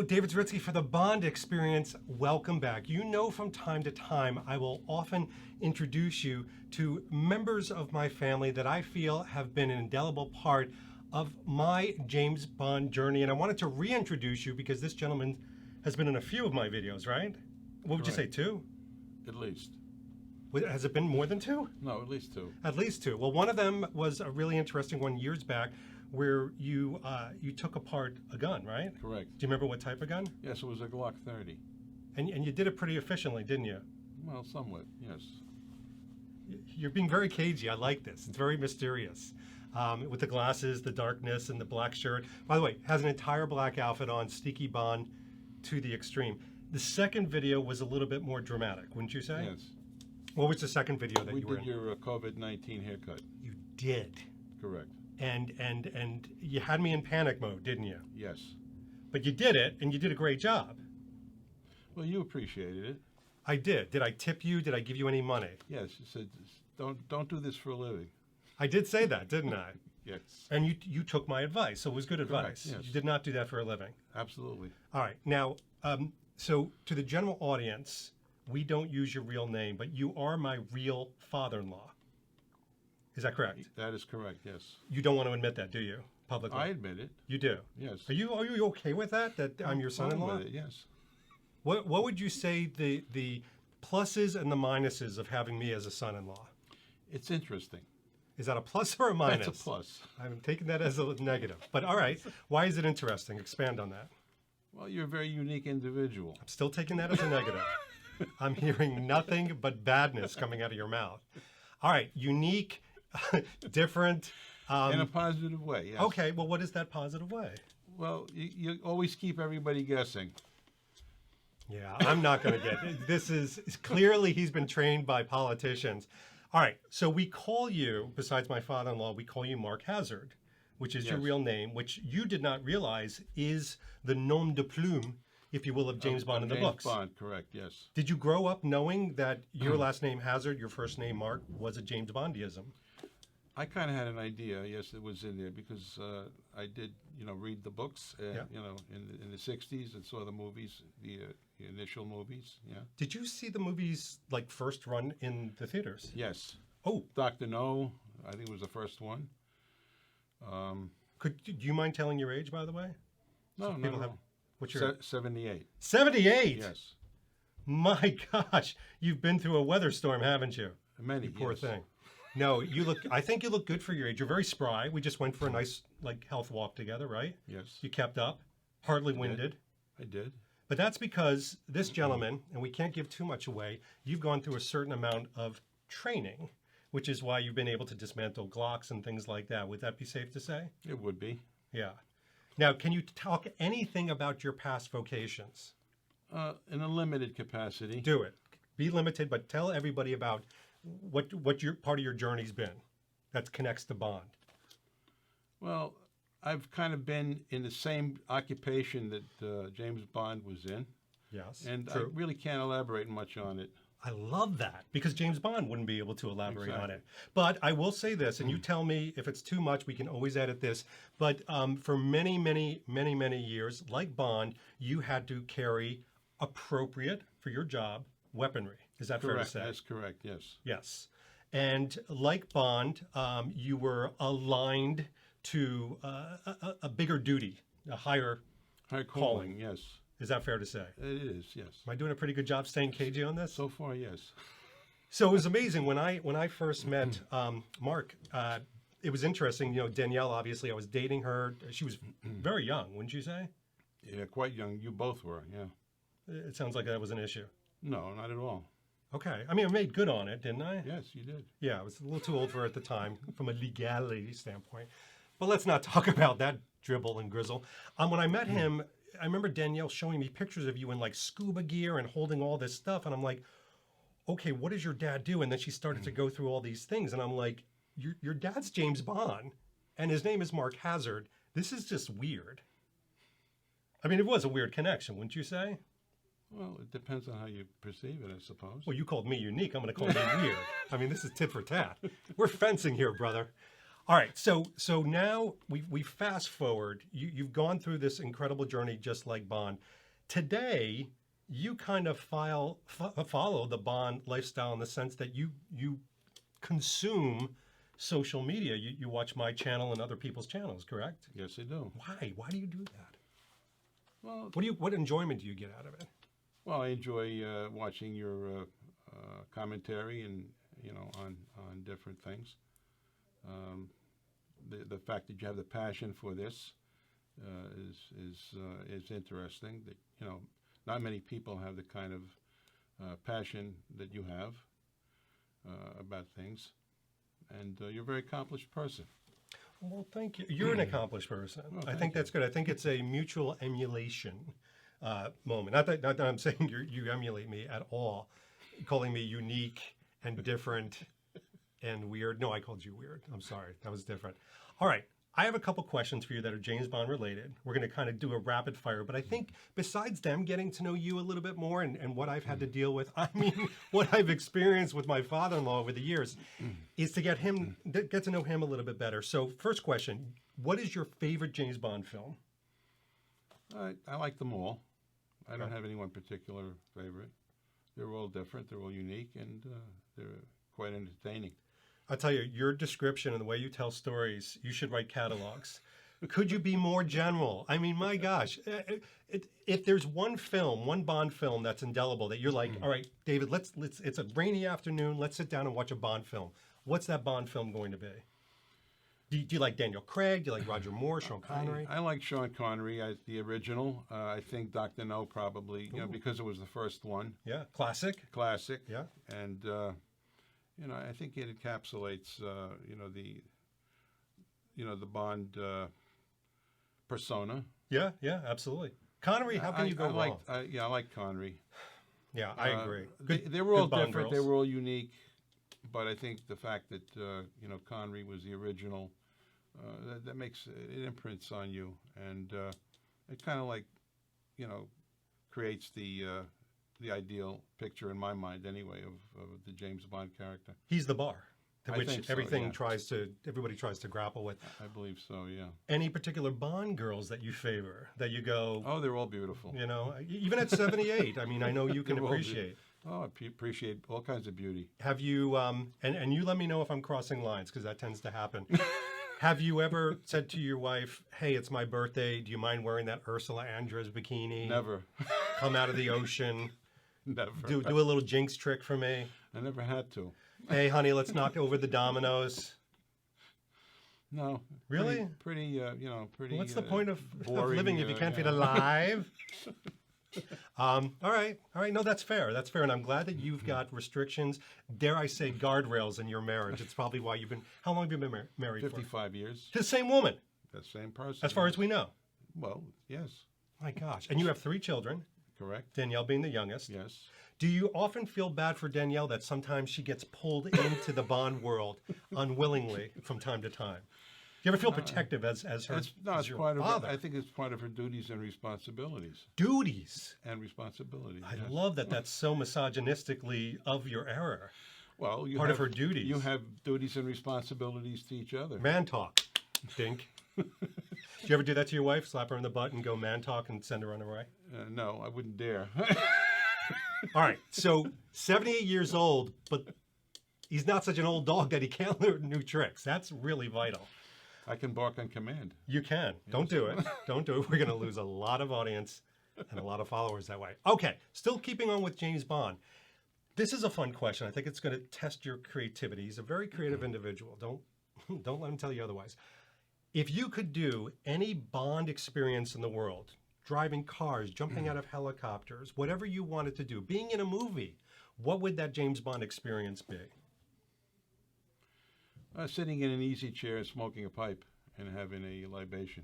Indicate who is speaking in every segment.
Speaker 1: Hello, David Zritsky for the Bond Experience. Welcome back. You know, from time to time, I will often introduce you to members of my family that I feel have been an indelible part of my James Bond journey. And I wanted to reintroduce you because this gentleman has been in a few of my videos, right? What would you say, 2?
Speaker 2: At least.
Speaker 1: Has it been more than 2?
Speaker 2: No, at least 2.
Speaker 1: At least 2. Well, one of them was a really interesting one years back, where you took apart a gun, right?
Speaker 2: Correct.
Speaker 1: Do you remember what type of gun?
Speaker 2: Yes, it was a Glock 30.
Speaker 1: And you did it pretty efficiently, didn't you?
Speaker 2: Well, somewhat, yes.
Speaker 1: You're being very cagey. I like this. It's very mysterious. With the glasses, the darkness, and the black shirt. By the way, has an entire black outfit on, Sneaky Bond to the extreme. The second video was a little bit more dramatic, wouldn't you say?
Speaker 2: Yes.
Speaker 1: What was the second video that you were in?
Speaker 2: We did your COVID-19 haircut.
Speaker 1: You did.
Speaker 2: Correct.
Speaker 1: And you had me in panic mode, didn't you?
Speaker 2: Yes.
Speaker 1: But you did it, and you did a great job.
Speaker 2: Well, you appreciated it.
Speaker 1: I did. Did I tip you? Did I give you any money?
Speaker 2: Yes, you said, don't do this for a living.
Speaker 1: I did say that, didn't I?
Speaker 2: Yes.
Speaker 1: And you took my advice, so it was good advice.
Speaker 2: Correct, yes.
Speaker 1: You did not do that for a living.
Speaker 2: Absolutely.
Speaker 1: All right. Now, so to the general audience, we don't use your real name, but you are my real father-in-law. Is that correct?
Speaker 2: That is correct, yes.
Speaker 1: You don't want to admit that, do you, publicly?
Speaker 2: I admit it.
Speaker 1: You do?
Speaker 2: Yes.
Speaker 1: Are you okay with that I'm your son-in-law?
Speaker 2: With it, yes.
Speaker 1: What would you say the pluses and the minuses of having me as a son-in-law?
Speaker 2: It's interesting.
Speaker 1: Is that a plus or a minus?
Speaker 2: That's a plus.
Speaker 1: I'm taking that as a negative. But all right, why is it interesting? Expand on that.
Speaker 2: Well, you're a very unique individual.
Speaker 1: I'm still taking that as a negative. I'm hearing nothing but badness coming out of your mouth. All right, unique, different.
Speaker 2: In a positive way, yes.
Speaker 1: Okay, well, what is that positive way?
Speaker 2: Well, you always keep everybody guessing.
Speaker 1: Yeah, I'm not going to get this. Is clearly he's been trained by politicians. All right, so we call you, besides my father-in-law, we call you Mark Hazard, which is your real name, which you did not realize is the nom de plume, if you will, of James Bond in the books.
Speaker 2: James Bond, correct, yes.
Speaker 1: Did you grow up knowing that your last name Hazard, your first name Mark, was a James Bondism?
Speaker 2: I kind of had an idea, yes, it was in there, because I did, read the books, in the 60s and saw the movies, the initial movies, yeah.
Speaker 1: Did you see the movies, like, first run in the theaters?
Speaker 2: Yes.
Speaker 1: Oh.
Speaker 2: Dr. No, I think it was the first one.
Speaker 1: Do you mind telling your age, by the way?
Speaker 2: No, no.
Speaker 1: What's your
Speaker 2: 78.
Speaker 1: 78?
Speaker 2: Yes.
Speaker 1: My gosh, you've been through a weather storm, haven't you?
Speaker 2: Many,
Speaker 1: you poor
Speaker 2: yes.
Speaker 1: thing. No, I think you look good for your age. You're very spry. We just went for a nice, health walk together, right?
Speaker 2: Yes.
Speaker 1: You kept up, hardly winded.
Speaker 2: I did.
Speaker 1: But that's because this gentleman, and we can't give too much away, you've gone through a certain amount of training, which is why you've been able to dismantle Glocks and things like that. Would that be safe to say?
Speaker 2: It would be.
Speaker 1: Yeah. Now, can you talk anything about your past vocations?
Speaker 2: In a limited capacity.
Speaker 1: Do it. Be limited, but tell everybody about what your part of your journey's been that connects to Bond.
Speaker 2: Well, I've kind of been in the same occupation that James Bond was in.
Speaker 1: Yes,
Speaker 2: and
Speaker 1: true.
Speaker 2: I really can't elaborate much on it.
Speaker 1: I love that, because James Bond wouldn't be able to elaborate on it. But I will say this, and you tell me if it's too much, we can always edit this. But for many, many, many, many years, like Bond, you had to carry appropriate, for your job, weaponry. Is that fair to say?
Speaker 2: That's correct, yes.
Speaker 1: Yes. And like Bond, you were aligned to a bigger duty, a higher calling.
Speaker 2: Yes.
Speaker 1: Is that fair to say?
Speaker 2: It is, yes.
Speaker 1: Am I doing a pretty good job staying cagey on this?
Speaker 2: So far, yes.
Speaker 1: So it was amazing when I first met Mark. It was interesting. Danielle. Obviously, I was dating her. She was very young, wouldn't you say?
Speaker 2: Yeah, quite young. You both were. Yeah.
Speaker 1: It sounds like that was an issue.
Speaker 2: No, not at all.
Speaker 1: Okay. I mean, I made good on it, didn't I?
Speaker 2: Yes, you did.
Speaker 1: Yeah, I was a little too old for her at the time from a legality standpoint. But let's not talk about that dribble and grizzle. When I met him, I remember Danielle showing me pictures of you in scuba gear and holding all this stuff. And I'm like, okay, what does your dad do? And then she started to go through all these things. And I'm like, your dad's James Bond and his name is Mark Hazard. This is just weird. I mean, it was a weird connection, wouldn't you say?
Speaker 2: Well, it depends on how you perceive it, I suppose.
Speaker 1: Well, you called me unique. I'm going to call you weird. I mean, this is tit for tat. We're fencing here, brother. All right, so now we fast forward. You've gone through this incredible journey, just like Bond. Today, you kind of follow the Bond lifestyle in the sense that you consume social media. You watch my channel and other people's channels, correct?
Speaker 2: Yes, I do.
Speaker 1: Why? Why do you do that?
Speaker 2: Well,
Speaker 1: What enjoyment do you get out of it?
Speaker 2: well, I enjoy watching your commentary and on different things. The fact that you have the passion for this is interesting. That not many people have the kind of passion that you have about things, and you're a very accomplished person.
Speaker 1: Well, thank you. You're an accomplished person.
Speaker 2: Well,
Speaker 1: I think
Speaker 2: thank
Speaker 1: that's good. I think it's a mutual emulation moment. Not that I'm saying you emulate me at all, calling me unique and different and weird. No, I called you weird. I'm sorry. That was different. All right. I have a couple questions for you that are James Bond related. We're going to kind of do a rapid fire, but I think besides them getting to know you a little bit more and what I've had to deal with, I mean, what I've experienced with my father-in-law over the years, is to get to know him a little bit better. So first question, what is your favorite James Bond film?
Speaker 2: I like them all. I don't have any one particular favorite. They're all different. They're all unique, and they're quite entertaining.
Speaker 1: I'll tell you, your description and the way you tell stories, you should write catalogs. Could you be more general? I mean, my gosh, if there's one Bond film that's indelible that you're like, all right, David, let's it's a rainy afternoon, let's sit down and watch a Bond film. What's that Bond film going to be? Do you like Daniel Craig? Do you like Roger Moore, Sean Connery?
Speaker 2: I like Sean Connery, the original. I think Dr. No probably, because it was the first one.
Speaker 1: Yeah, classic.
Speaker 2: Classic.
Speaker 1: Yeah.
Speaker 2: And, I think it encapsulates, the Bond persona.
Speaker 1: Yeah, absolutely. Connery, how can you go wrong?
Speaker 2: I like Connery.
Speaker 1: Yeah, I agree.
Speaker 2: They were all
Speaker 1: Bond
Speaker 2: different.
Speaker 1: girls.
Speaker 2: They were all unique. But I think the fact that, Connery was the original, that makes it imprints on you. And it kind of like, creates the ideal picture in my mind anyway of the James Bond character.
Speaker 1: He's the bar to
Speaker 2: I
Speaker 1: which
Speaker 2: think so,
Speaker 1: everybody
Speaker 2: yeah.
Speaker 1: tries to grapple with.
Speaker 2: I believe so, yeah.
Speaker 1: Any particular Bond girls that you favor, that you go,
Speaker 2: Oh, they're all beautiful.
Speaker 1: Even at 78, I mean, I know you can
Speaker 2: They're all
Speaker 1: appreciate.
Speaker 2: Oh, I appreciate all kinds of beauty.
Speaker 1: Have you, and you let me know if I'm crossing lines, because that tends to happen. Have you ever said to your wife, hey, it's my birthday, do you mind wearing that Ursula Andress bikini?
Speaker 2: Never.
Speaker 1: Come out of the ocean.
Speaker 2: Never.
Speaker 1: Do a little jinx trick for me.
Speaker 2: I never had to.
Speaker 1: Hey, honey, let's knock over the dominoes.
Speaker 2: No.
Speaker 1: Really?
Speaker 2: Pretty.
Speaker 1: What's the point of
Speaker 2: boring,
Speaker 1: living if you can't feel alive? All right. No, that's fair. That's fair. And I'm glad that you've got restrictions, dare I say, guardrails in your marriage. It's probably why how long have you been married
Speaker 2: 55 years.
Speaker 1: To the same woman,
Speaker 2: The same person.
Speaker 1: as far as we know.
Speaker 2: Well, yes.
Speaker 1: My gosh. And you have 3 children,
Speaker 2: Correct.
Speaker 1: Danielle being the youngest.
Speaker 2: Yes.
Speaker 1: Do you often feel bad for Danielle that sometimes she gets pulled into the Bond world unwillingly from time to time? Do you ever feel protective as her?
Speaker 2: It's
Speaker 1: your
Speaker 2: part of.
Speaker 1: father?
Speaker 2: I think it's part of her duties and responsibilities.
Speaker 1: Duties.
Speaker 2: And responsibilities.
Speaker 1: I
Speaker 2: yes.
Speaker 1: love that. That's so misogynistically of your era.
Speaker 2: Well,
Speaker 1: Part of her duties.
Speaker 2: You have duties and responsibilities to each other.
Speaker 1: Man talk, Dink. Do you ever do that to your wife? Slap her in the butt and go man talk and send her on her way?
Speaker 2: No, I wouldn't dare.
Speaker 1: All right. So 78 years old, but he's not such an old dog that he can't learn new tricks. That's really vital.
Speaker 2: I can bark on command.
Speaker 1: You can. Don't do it. Don't do it. We're going to lose a lot of audience and a lot of followers that way. Okay. Still keeping on with James Bond. This is a fun question. I think it's going to test your creativity. He's a very creative individual. Don't let him tell you otherwise. If you could do any Bond experience in the world, driving cars, jumping out of helicopters, whatever you wanted to do, being in a movie, what would that James Bond experience be?
Speaker 2: Sitting in an easy chair, smoking a pipe, and having a libation.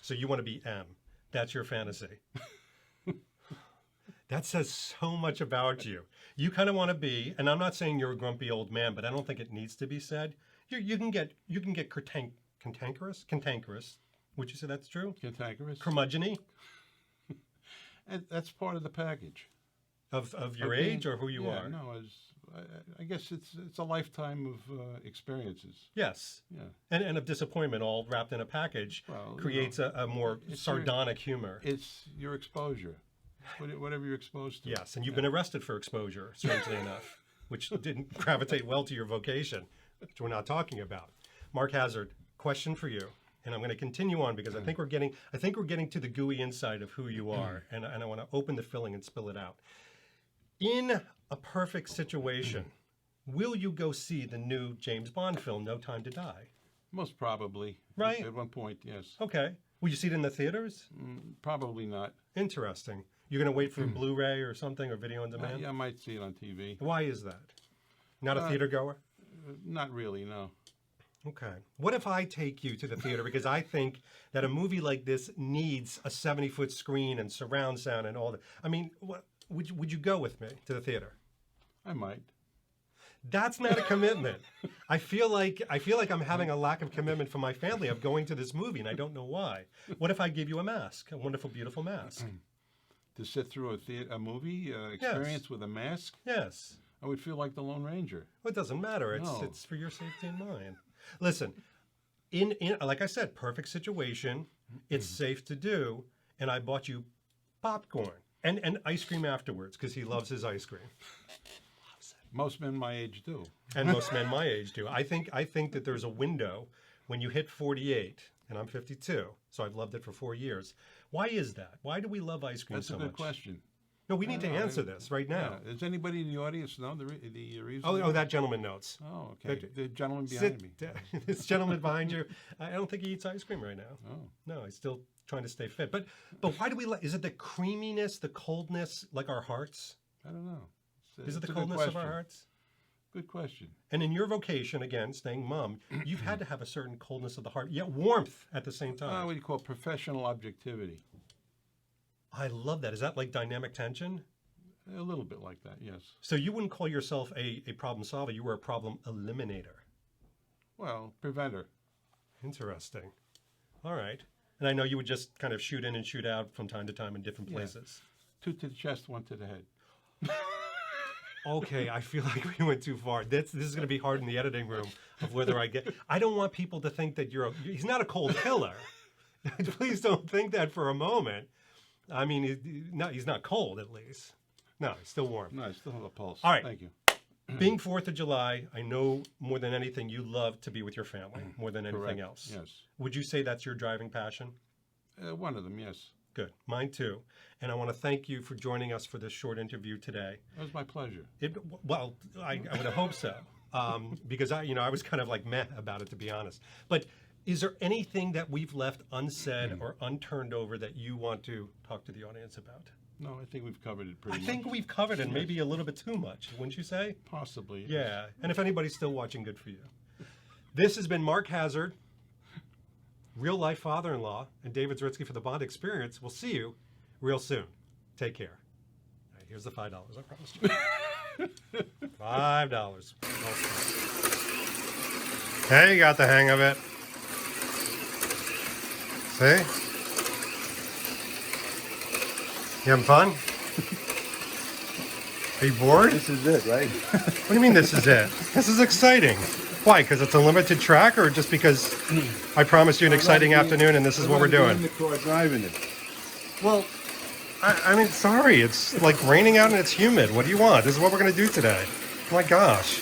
Speaker 1: So you want to be M. That's your fantasy. That says so much about you. You kind of want to be, and I'm not saying you're a grumpy old man, but I don't think it needs to be said. You can get cantankerous. Would you say that's true?
Speaker 2: Cantankerous.
Speaker 1: Curmudgeon-y?
Speaker 2: And that's part of the package.
Speaker 1: Of your age or who you are?
Speaker 2: No, I guess it's a lifetime of experiences.
Speaker 1: Yes.
Speaker 2: Yeah.
Speaker 1: And of disappointment all wrapped in a package
Speaker 2: Well,
Speaker 1: creates a more sardonic humor.
Speaker 2: It's your exposure, whatever you're exposed to.
Speaker 1: Yes, and you've been arrested for exposure, strangely enough, which didn't gravitate well to your vocation, which we're not talking about. Mark Hazard, question for you, and I'm going to continue on because I think we're getting to the gooey inside of who you are, and I want to open the filling and spill it out. In a perfect situation, will you go see the new James Bond film, No Time to Die?
Speaker 2: Most probably.
Speaker 1: Right.
Speaker 2: At one point, yes.
Speaker 1: Okay. Will you see it in the theaters?
Speaker 2: Probably not.
Speaker 1: Interesting. You're going to wait for Blu-ray or something, or video on demand?
Speaker 2: Yeah, I might see it on TV.
Speaker 1: Why is that? Not a theater goer?
Speaker 2: Not really, no.
Speaker 1: Okay. What if I take you to the theater? Because I think that a movie like this needs a 70-foot screen and surround sound and all that. I mean, would you go with me to the theater?
Speaker 2: I might.
Speaker 1: That's not a commitment. I feel like I'm having a lack of commitment from my family of going to this movie, and I don't know why. What if I give you a mask, a wonderful, beautiful mask?
Speaker 2: To sit through a movie experience with a mask?
Speaker 1: Yes.
Speaker 2: I would feel like the Lone Ranger.
Speaker 1: Well, it doesn't matter. It's for your safety and mine. Listen, in like I said, perfect situation. It's safe to do, and I bought you popcorn and ice cream afterwards because he loves his ice cream.
Speaker 2: Most men my age do.
Speaker 1: And most men my age do. I think that there's a window when you hit 48, and I'm 52, so I've loved it for 4 years. Why is that? Why do we love ice cream so much?
Speaker 2: That's a good question.
Speaker 1: No, we need to answer this right now.
Speaker 2: Yeah. Does anybody in the audience know the reason?
Speaker 1: Oh, that gentleman notes.
Speaker 2: Oh, okay. The gentleman behind me.
Speaker 1: This gentleman behind you, I don't think he eats ice cream right now.
Speaker 2: Oh.
Speaker 1: No, he's still trying to stay fit. But why do we like? Is it the creaminess, the coldness, like our hearts?
Speaker 2: I don't know.
Speaker 1: Is it the coldness of our hearts?
Speaker 2: Good question.
Speaker 1: And in your vocation, again, staying mum, you've had to have a certain coldness of the heart, yet warmth at the same time.
Speaker 2: What do you call professional objectivity?
Speaker 1: I love that. Is that like dynamic tension?
Speaker 2: A little bit like that, yes.
Speaker 1: So you wouldn't call yourself a problem solver. You were a problem eliminator.
Speaker 2: Well, preventer.
Speaker 1: Interesting. All right. And I know you would just kind of shoot in and shoot out from time to time in different places.
Speaker 2: Two to the chest, one to the head.
Speaker 1: Okay, I feel like we went too far. This is going to be hard in the editing room of whether I don't want people to think that he's not a cold killer. Please don't think that for a moment. I mean, he's not cold at least. No, he's still warm.
Speaker 2: No, I still have a pulse.
Speaker 1: All right.
Speaker 2: Thank you.
Speaker 1: Being 4th of July, I know more than anything you love to be with your family more than anything
Speaker 2: Correct.
Speaker 1: else.
Speaker 2: Yes.
Speaker 1: Would you say that's your driving passion?
Speaker 2: One of them, yes.
Speaker 1: Good. Mine too. And I want to thank you for joining us for this short interview today.
Speaker 2: It was my pleasure.
Speaker 1: Well, I would have hoped so, because I was kind of like meh about it, to be honest. But is there anything that we've left unsaid or unturned over that you want to talk to the audience about?
Speaker 2: No, I think we've covered it pretty much.
Speaker 1: I think we've covered it, maybe a little bit too much, wouldn't you say?
Speaker 2: Possibly.
Speaker 1: Yeah. And if anybody's still watching, good for you. This has been Mark Hazard, real life father-in-law, and David Zritsky for the Bond Experience. We'll see you real soon. Take care. All right, here's the $5, I promised you. $5. Hey, you got the hang of it. See? You having fun? Are you bored?
Speaker 3: This is it, right?
Speaker 1: What do you mean this is it? This is exciting. Why? Because it's a limited track, or just because I promised you an exciting afternoon and this is what we're doing?
Speaker 3: In the car driving it.
Speaker 1: Well, I mean, sorry. It's like raining out and it's humid. What do you want? This is what we're going to do today. Oh my gosh.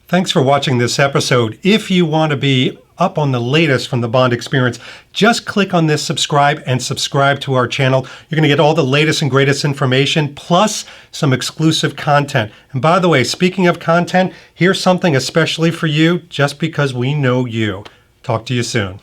Speaker 1: Thanks for watching this episode. If you want to be up on the latest from the Bond Experience, just click on this subscribe and subscribe to our channel. You're going to get all the latest and greatest information, plus some exclusive content. And by the way, speaking of content, here's something especially for you, just because we know you. Talk to you soon.